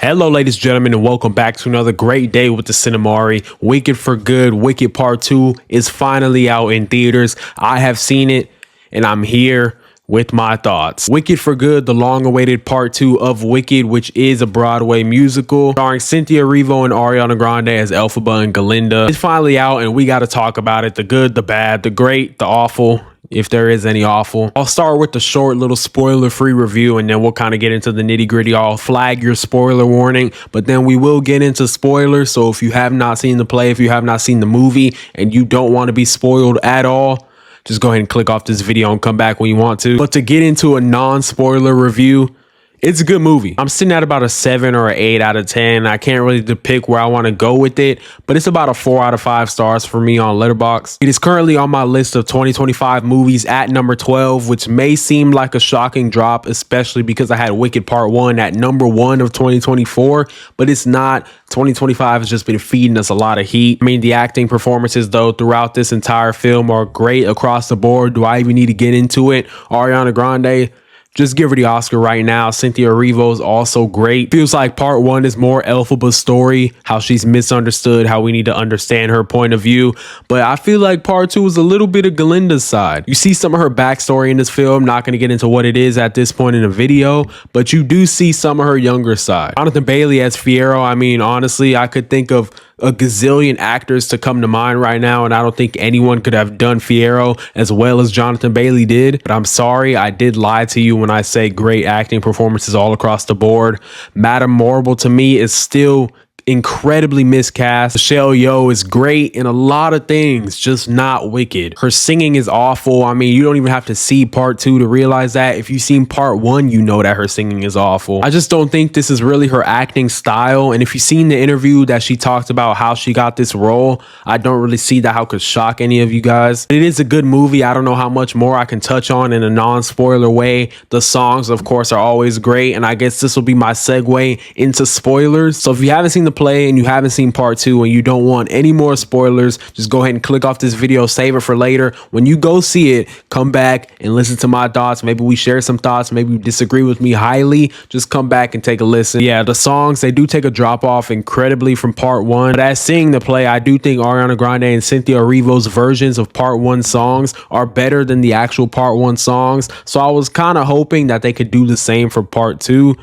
Hello, ladies and gentlemen, and welcome back to another great day with the Cinemari. Wicked for Good, Wicked Part 2 is finally out in theaters. I have seen it, and I'm here with my thoughts. Wicked for Good, the long-awaited Part 2 of Wicked, which is a Broadway musical, starring Cynthia Erivo and Ariana Grande as Elphaba and Galinda. It's finally out, and we got to talk about it. The good, the bad, the great, the awful, if there is any awful. I'll start with the short little spoiler-free review, and then we'll kind of get into the nitty-gritty. I'll flag your spoiler warning, but then we will get into spoilers. So if you have not seen the play, if you have not seen the movie, and you don't want to be spoiled at all, just go ahead and click off this video and come back when you want to. But to get into a non-spoiler review, it's a good movie. I'm sitting at about a 7 or an 8 out of 10. I can't really depict where I want to go with it, but it's about a 4 out of 5 stars for me on Letterboxd. It is currently on my list of 2025 movies at number 12, which may seem like a shocking drop, especially because I had Wicked Part 1 at number 1 of 2024, but it's not. 2025 has just been feeding us a lot of heat. I mean, the acting performances, though, throughout this entire film are great across the board. Do I even need to get into it? Ariana Grande, just give her the Oscar right now. Cynthia Erivo is also great. Feels like Part 1 is more Elphaba's story, how she's misunderstood, how we need to understand her point of view. But I feel like Part 2 is a little bit of Galinda's side. You see some of her backstory in this film. Not going to get into what it is at this point in the video, but you do see some of her younger side. Jonathan Bailey as Fiyero. I mean, honestly, I could think of a gazillion actors to come to mind right now, and I don't think anyone could have done Fiyero as well as Jonathan Bailey did. But I'm sorry, I did lie to you when I say great acting performances all across the board. Madame Morrible to me is still incredibly miscast. Michelle Yeoh is great in a lot of things, just not Wicked. Her singing is awful. I mean, you don't even have to see Part 2 to realize that. If you've seen Part 1, you know that her singing is awful. I just don't think this is really her acting style. And if you've seen the interview that she talked about how she got this role, I don't really see that how it could shock any of you guys. It is a good movie. I don't know how much more I can touch on in a non-spoiler way. The songs, of course, are always great. And I guess this will be my segue into spoilers. So if you haven't seen the play and you haven't seen Part 2 and you don't want any more spoilers, just go ahead and click off this video, save it for later. When you go see it, come back and listen to my thoughts. Maybe we share some thoughts, maybe you disagree with me highly. Just come back and take a listen. Yeah, the songs, they do take a drop off incredibly from Part 1, but as seeing the play, I do think Ariana Grande and Cynthia Erivo's versions of Part 1 songs are better than the actual Part 1 songs. So I was kind of hoping that they could do the same for Part 2.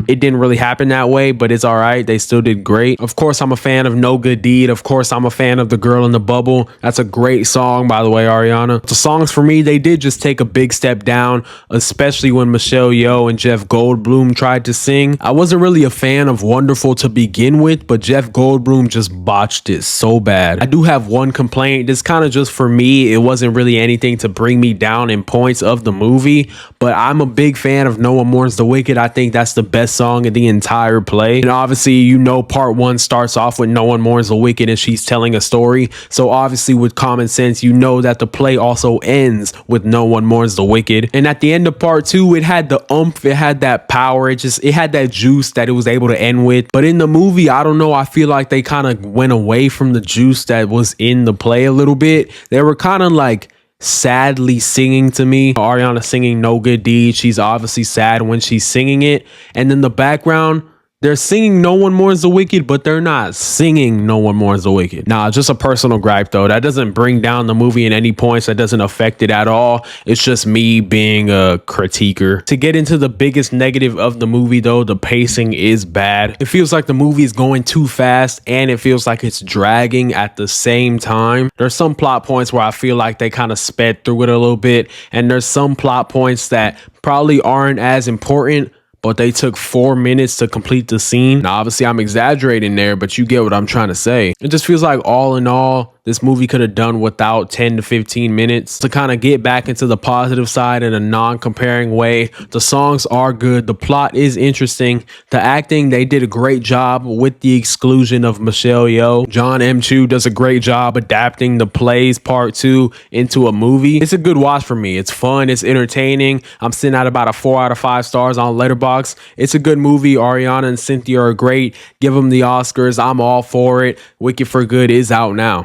It didn't really happen that way, but it's all right. They still did great. Of course, I'm a fan of No Good Deed. Of course, I'm a fan of The Girl in the Bubble. That's a great song, by the way, Ariana. The songs for me, they did just take a big step down, especially when Michelle Yeoh and Jeff Goldblum tried to sing. I wasn't really a fan of Wonderful to begin with, but Jeff Goldblum just botched it so bad. I do have one complaint. This kind of just for me, it wasn't really anything to bring me down in points of the movie, but I'm a big fan of No One Mourns the Wicked. I think that's the best song in the entire play. And obviously, you know, Part 1 starts off with No One Mourns the Wicked and she's telling a story. So obviously, with common sense, you know that the play also ends with No One Mourns the Wicked. And at the end of Part 2, it had the oomph, it had that power, it had that juice that it was able to end with. But in the movie, I don't know, I feel like they kind of went away from the juice that was in the play a little bit. They were kind of like sadly singing to me. Ariana singing No Good Deed, she's obviously sad when she's singing it, and then the background, they're singing No One Mourns the Wicked, but they're not singing No One Mourns the Wicked. Nah, just a personal gripe though. That doesn't bring down the movie in any points. That doesn't affect it at all. It's just me being a critiquer. To get into the biggest negative of the movie though, the pacing is bad. It feels like the movie is going too fast and it feels like it's dragging at the same time. There's some plot points where I feel like they kind of sped through it a little bit, and there's some plot points that probably aren't as important, but they took 4 minutes to complete the scene. Now, obviously, I'm exaggerating there, but you get what I'm trying to say. It just feels like all in all, this movie could have done without 10 to 15 minutes. To kind of get back into the positive side in a non-comparing way, the songs are good. The plot is interesting. The acting, they did a great job with the exclusion of Michelle Yeoh. John M. Chu does a great job adapting the plays Part 2 into a movie. It's a good watch for me. It's fun. It's entertaining. I'm sitting at about a 4 out of 5 stars on Letterboxd. It's a good movie. Ariana and Cynthia are great. Give them the Oscars. I'm all for it. Wicked for Good is out now.